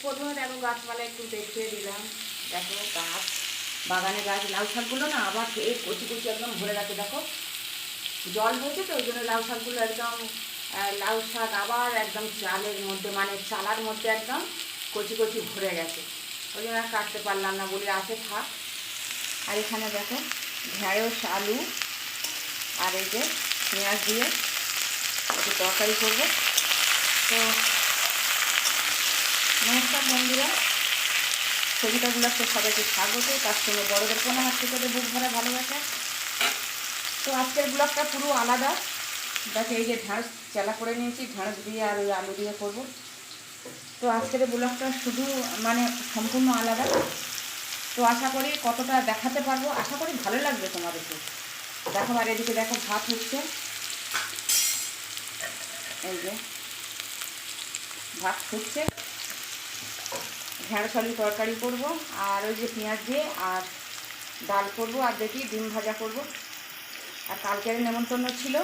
প্রথমে দেখো গাছপালা একটু দেখিয়ে দিলাম। দেখো গাছ, বাগানে গাছ, লাউ শাকগুলো না আবার এই কচি কচি একদম ভরে গেছে। দেখো জল হয়েছে তো ওই জন্য লাউ শাকগুলো একদম, লাউ শাক আবার একদম চালের মধ্যে মানে চালার মধ্যে একদম কচি কচি ভরে গেছে। ওই জন্য আর কাটতে পারলাম না, বলে আছে থাক। আর এখানে দেখো ঢেঁড়স, আলু আর এই যে পেঁয়াজ দিয়ে একটু তরকারি করবো। তো নমস্কার বন্ধুরা, ছবিটাগুলোকে সবাইকে স্বাগত, তার সঙ্গে বড়দের কোনো হাত থেকে বুক ভরা ভালোবাসা। তো আজকের ব্লগটা পুরো আলাদা। দেখো এই যে ঢেঁড়স চালা করে নিয়েছি, ঢেঁড়স দিয়ে আর ওই আলু দিয়ে করবো। তো আজকের ব্লগটা শুধু মানে সম্পূর্ণ আলাদা। তো আশা করি কতটা দেখাতে পারবো, আশা করি ভালো লাগবে তোমাদেরকে। দেখো আর এদিকে দেখো ভাত হচ্ছে, এই যে ভাত হচ্ছে, ঢেঁড়স আলু তরকারি করবো, আর ওই যে পেঁয়াজ দিয়ে আর ডাল করবো, আর দেখি ডিম ভাজা করব। আর কালকের নেমন্তন্ন ছিল,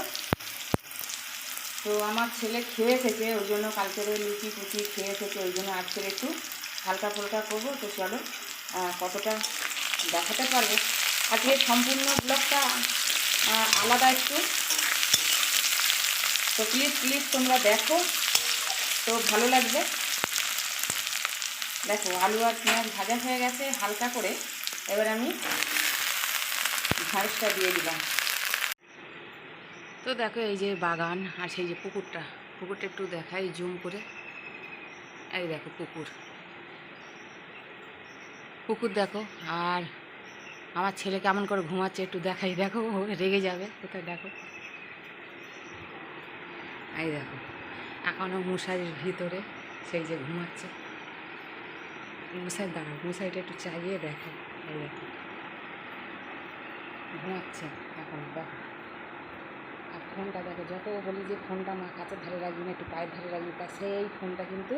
তো আমার ছেলে খেয়ে এসেছে, ওই জন্য কালকের লুচি ফুচি খেয়ে এসেছে, ওই জন্য আজকের একটু হালকা ফুলকা করবো। তো চলো কতটা দেখাতে পারবো, আজকে সম্পূর্ণ ব্লগটা আলাদা একটু। তো প্লিজ তোমরা দেখো, তো ভালো লাগবে। দেখো আলু আর পেঁয়াজ ভাজা হয়ে গেছে হালকা করে, এবার আমি ঢেঁড়সটা দিয়ে দিলাম। তো দেখো এই যে বাগান আর সেই যে পুকুরটা একটু দেখাই জুম করে। এই দেখো পুকুর দেখো, আর আমার ছেলে কেমন করে ঘুমাচ্ছে একটু দেখাই। দেখো ও রেগে যাবে, কোথায় দেখো, এই দেখো এখনও মশারির ভিতরে সেই যে ঘুমাচ্ছে। মশাই দাঁড়াও, মশারিটা একটু চাগিয়ে দেখো, এই দেখো ঘুমাচ্ছে এখন। দেখো আর ফোনটা দেখো, যত বলি যে ফোনটা মা কাছের ধারে রাখবি না, একটু পায়ের ধারে রাখবি, তা সেই ফোনটা কিন্তু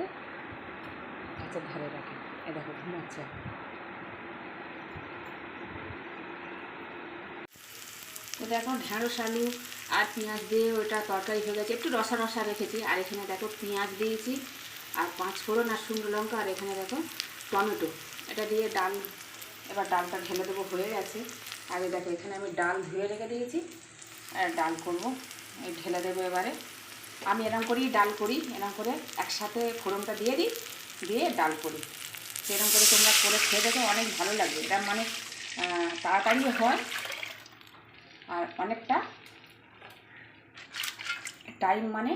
কাছের ধারে রাখে। এই দেখো ঘুমাচ্ছে। তো দেখো ঢেঁড়স আলু আর পেঁয়াজ দিয়ে ওটা তরকারি হয়ে গেছে, একটু রসা রসা রেখেছি। আর এখানে দেখো পেঁয়াজ দিয়েছি আর 5 ফোড়ন আর শুকনো লঙ্কা, আর এখানে দেখো টমেটো, এটা দিয়ে ডাল, এবার ডালটা ঢেলে দেবো, হয়ে গেছে। আগে দেখো এখানে আমি ডাল ধুয়ে রেখে দিয়েছি, আর ডাল করবো, এই ঢেলে দেবো এবারে। আমি এরকম করেই ডাল করি, এরকম করে একসাথে ফোড়নটা দিয়ে দিই, দিয়ে ডাল করি। সেরকম করে তোমরা করে খেয়ে দেখো, অনেক ভালো লাগবে। এটা মানে তাড়াতাড়ি হয় আর অনেকটা টাইম মানে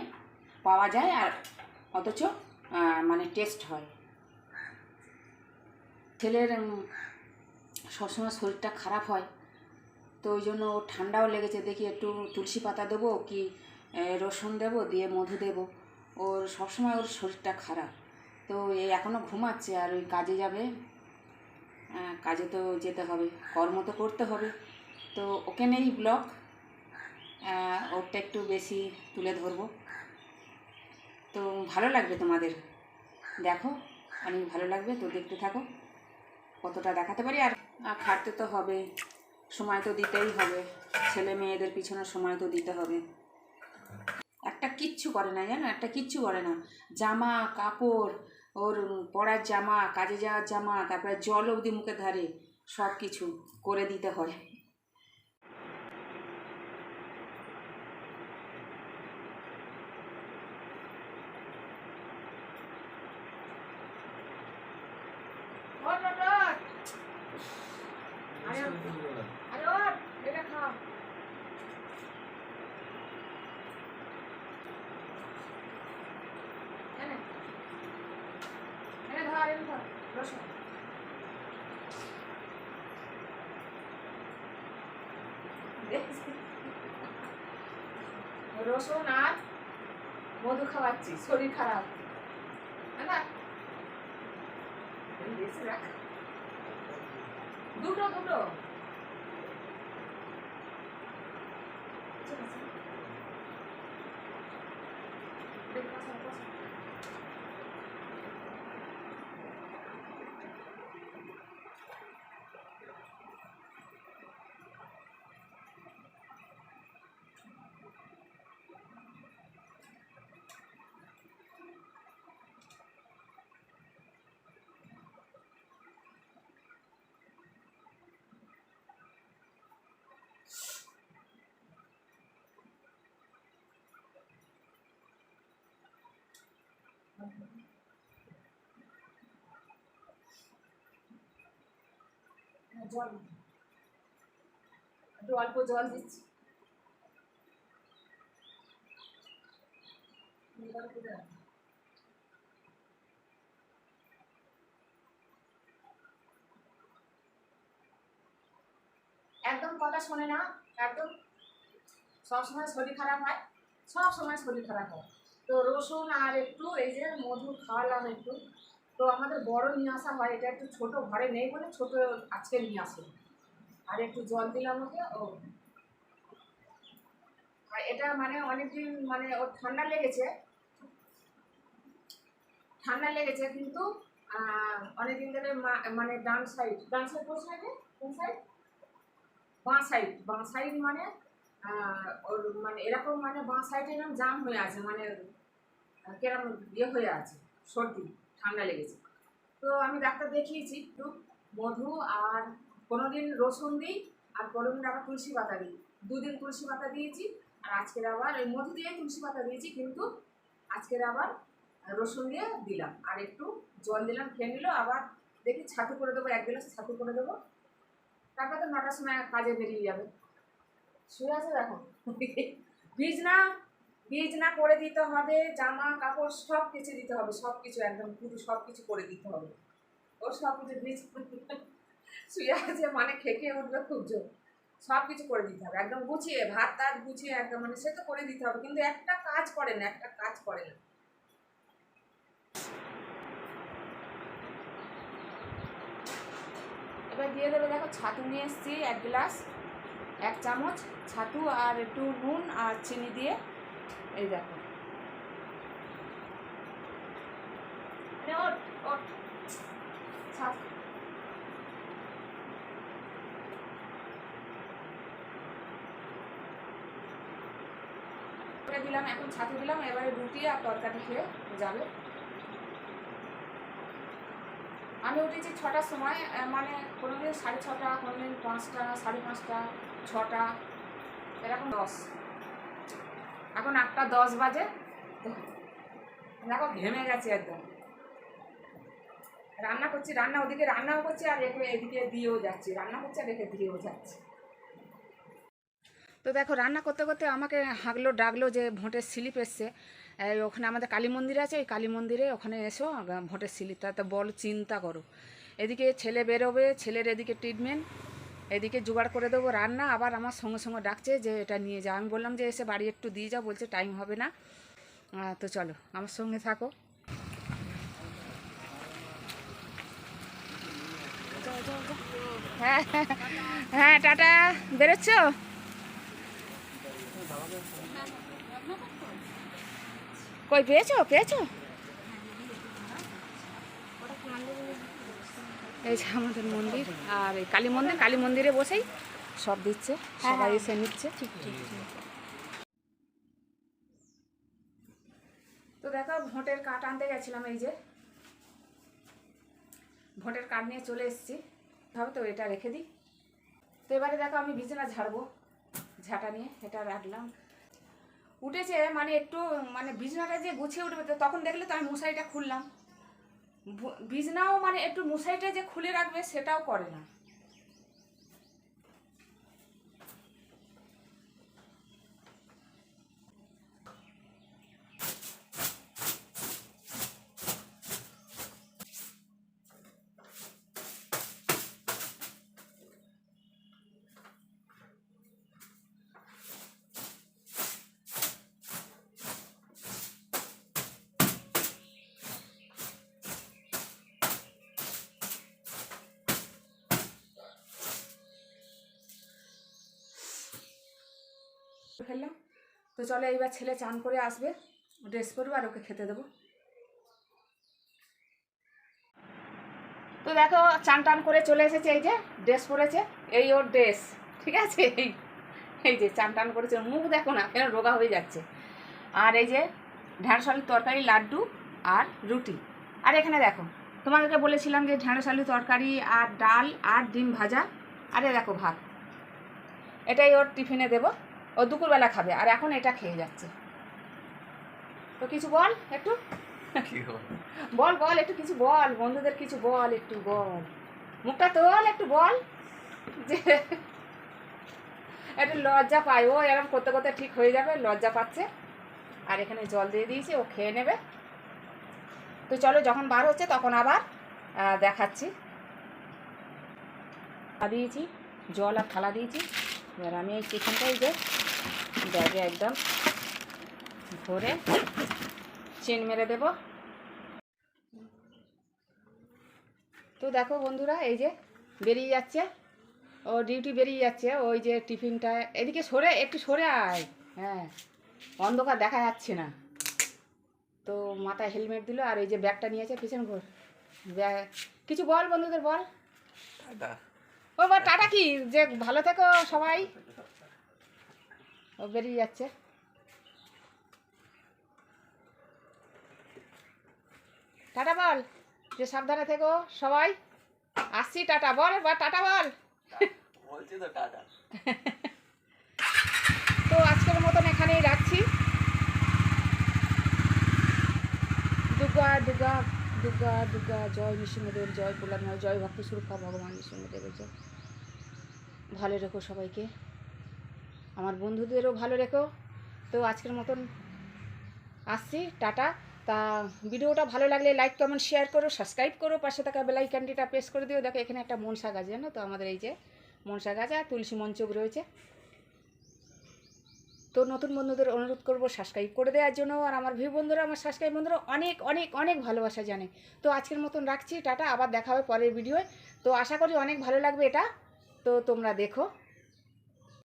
পাওয়া যায়, আর অথচ মানে টেস্ট হয়। ছেলের সবসময় শরীরটা খারাপ হয়, তো ওই জন্য ওর ঠান্ডাও লেগেছে, দেখি একটু তুলসী পাতা দেবো কি রসুন দেবো, দিয়ে মধু দেবো। ওর সবসময় ওর শরীরটা খারাপ, তো এই এখনও ঘুমাচ্ছে, আর ওই কাজে যাবে, কাজে তো যেতে হবে, কর্ম তো করতে হবে। তো ওকে নেই ব্লগ, ওরটা একটু বেশি তুলে ধরবো। তো ভালো লাগবে তোমাদের, দেখো অনেক ভালো লাগবে। তো দেখতে থাকো কতটা দেখাতে পারি। আর খাটতে তো হবে, সময় তো দিতেই হবে, ছেলে মেয়েদের পিছনে সময় তো দিতে হবে। একটা কিচ্ছু করে না জানো, একটা কিচ্ছু করে না, জামা কাপড়, ওর পরার জামা, কাজে যাওয়ার জামা, তারপরে জল অবধি মুখে ধারে, সব কিছু করে দিতে হয়। রসুন আর মধু খাওয়াচ্ছি, শরীর খারাপ না, দুটো দুটো জল একটু অল্প জল দিচ্ছি। একদম কথা শোনে না, একদম সবসময় শরীর খারাপ হয়, সব সময় শরীর খারাপ হয়। তো রসুন আর একটু এই যে মধু খাওয়ালাম একটু। তো আমাদের বড় নিয়ে আসা হয়, এটা একটু ছোট ঘরে নেই বলে ছোট আজকে নিয়ে আসলো। আর একটু জল দিলাম ওকে। ও আর এটা মানে অনেকদিন মানে ওর ঠান্ডা লেগেছে, কিন্তু অনেকদিন ধরে মানে ডান সাইড কোন সাইডে, কোন সাইড, বাঁ সাইড মানে ওর মানে এরকম মানে বাঁ সাইডে এরকম জাম হয়ে আছে, মানে কেরম ইয়ে হয়ে আছে, সর্দি ঠান্ডা লেগেছে। তো আমি ডাক্তার দেখিয়েছি, একটু মধু আর কোনোদিন রসুন দিই, আর কোনোদিন আবার তুলসী পাতা দিই। দুদিন তুলসী পাতা দিয়েছি, আর আজকের আবার ওই মধু দিয়ে তুলসী পাতা দিয়েছি, কিন্তু আজকের আবার রসুন দিয়ে দিলাম, আর একটু জল দিলাম, খেয়ে নিল। আবার দেখি ছাতু করে দেবো, 1 গ্লাস ছাতু করে দেবো, তারপর তো 9টার সময় কাজে বেরিয়ে যাবে। শুয়ে আছে দেখো। বীজ না করে দিতে হবে, জামা কাপড় সব কিছু দিতে হবে, সব কিছু একদম পুরো সব কিছু করে দিতে হবে। ও সব কিছু বীজ শুয়ে আছে মানে খেকে উঠবে খুব জোর, সব কিছু করে দিতে হবে একদম গুছিয়ে, ভাত টাত গুছিয়ে একদম, মানে সে তো করে দিতে হবে, কিন্তু একটা কাজ করে না, এবার দিয়ে দেবে। দেখো ছাতু নিয়ে এসেছি 1 গ্লাস, 1 চামচ ছাতু আর একটু নুন আর চিনি দিয়ে, এই দেখো। দিলাম, এখন ছাতু দিলাম, এবারে রুটি আর তরকারি খেয়ে যাবে। আমি উঠেছি 6টার সময়, মানে কোনোদিন 6:30, কোনোদিন 5টা, 5:30, 6টা, এরকম 10। এখন 8টা 10 বাজে। দেখো ঘেমে গেছে একদম। রান্না করছি, ওদিকে রান্নাও করছি, আর এদিকে দিয়েও যাচ্ছি, রান্না করছি আর দিয়েও যাচ্ছি। তো দেখো রান্না করতে করতে আমাকে ডাকলো যে ভোটের স্লিপ এসছে, ওখানে আমাদের কালী মন্দির আছে, ওই কালী মন্দিরে ওখানে এসো ভোটের স্লিপটা, তো বল চিন্তা করো, এদিকে ছেলে বেরোবে, ছেলের এদিকে ট্রিটমেন্ট, এদিকে জোগাড় করে দেবো রান্না, আবার আমার সঙ্গে সঙ্গে ডাকছে যে এটা নিয়ে যাও। আমি বললাম যে এসে বাড়ি একটু দিয়ে যাও, বলছে টাইম হবে না। তো চলো আমার সঙ্গে থাকো। হ্যাঁ হ্যাঁ, টাটা। বেরোচ্ছ? কই পেয়েছো? এই যে আমাদের মন্দির, আর এই কালী মন্দিরে বসেই সব দিচ্ছে, সবাই এসে নিচ্ছে। তো দেখো ভোটের কার্ড আনতে গেছিলাম, এই যে ভোটের কার্ড নিয়ে চলে এসেছি। ভাবো তো এটা রেখে দিই। তো এবারে দেখো আমি বিছানা ঝাড়বো, ঝাঁটা নিয়ে এটা রাখলাম। উঠেছে মানে একটু মানে বিছানাটা যে গুছিয়ে উঠবে, তো তখন দেখলে তো আমি মশারিটা খুললাম। বিছানাও মানে একটু মশারিটা যে খুলে রাখবে সেটাও করে না। ফেললাম। তো চলো এইবার ছেলে চান করে আসবে, ড্রেস পরবো আর ওকে খেতে দেবো। তো দেখো চান টান করে চলে এসেছে, এই যে ড্রেস পরেছে, এই ওর ড্রেস, ঠিক আছে। এই যে চান টান করেছে, মুখ দেখো না কেন রোগা হয়ে যাচ্ছে। আর এই যে ঢ্যাঁড়স আলুর তরকারি, লাড্ডু আর রুটি। আর এখানে দেখো তোমাদেরকে বলেছিলাম যে ঢ্যাঁড়স আলুর তরকারি আর ডাল আর ডিম ভাজা, আরে দেখো ভাত। এটাই ওর টিফিনে দেবো, ও দুপুরবেলা খাবে, আর এখন এটা খেয়ে যাচ্ছে। তো কিছু বল একটু। বল বল একটু কিছু বল, বন্ধুদের কিছু বল, একটু বল, মুখটা তোল একটু বল, যে একটু লজ্জা পায় ও, এরকম করতে করতে ঠিক হয়ে যাবে, লজ্জা পাচ্ছে। আর এখানে জল দিয়ে দিয়েছি, ও খেয়ে নেবে। তো চলো যখন বার হচ্ছে তখন আবার দেখাচ্ছি। দিয়েছি জল আর থালা দিয়েছি। এবার আমি এই চিকেনটাই যে ব্যাগে একদম ভরে চেন মেরে দেব। তো দেখো বন্ধুরা, এই যে বেরিয়ে যাচ্ছে, ও ডিউটি বেরিয়ে যাচ্ছে। ওই যে টিফিনটা এদিকে সরে, একটু সরে আয়, হ্যাঁ অন্ধকার দেখা যাচ্ছে না। তো মাথায় হেলমেট দিল, আর এই যে ব্যাগটা নিয়েছে, পিছন ঘর ব্যাগ। কিছু বল বন্ধুদের বল। ও বা টাটা কি, যে ভালো থেকো সবাই। ও বেরিয়ে যাচ্ছে। টাটা বল, যে সাবধানে থেকো সবাই, আসছি, টাটা বল, বা টাটা বল। বলছি তো টাটা। তো আজকের মতন এখানেই রাখছি। দুর্গা দুর্গা দুর্গা দুর্গা, জয় নৃসিংহদেব, জয় প্রহ্লাদ, জয় ভক্ত সুরক্ষা ভগবান নৃসিংহদেবের জয়। ভালো রেখো সবাইকে, আমার বন্ধুদেরও ভালো রেখো। তো আজকের মতন আসছি, টাটা। তা ভিডিওটা ভালো লাগলে লাইক কমেন্ট শেয়ার করো, সাবস্ক্রাইব করো, পাশে থাকা বেল আইকনটা প্রেস করে দিও। দেখো এখানে একটা মনসা গাছ, জানো তো, আমাদের এই যে মনসা গাছ আর তুলসী মঞ্চক রয়েছে। তো নতুন বন্ধুদের অনুরোধ করবো সাবস্ক্রাইব করে দেওয়ার জন্য। আর আমার ভিউ বন্ধুরা, আমার সাবস্ক্রাইব বন্ধুরা অনেক অনেক অনেক ভালোবাসা জানে। তো আজকের মতন রাখছি, টাটা, আবার দেখা হবে পরের ভিডিওয়। তো আশা করি অনেক ভালো লাগবে এটা, তো তোমরা দেখো।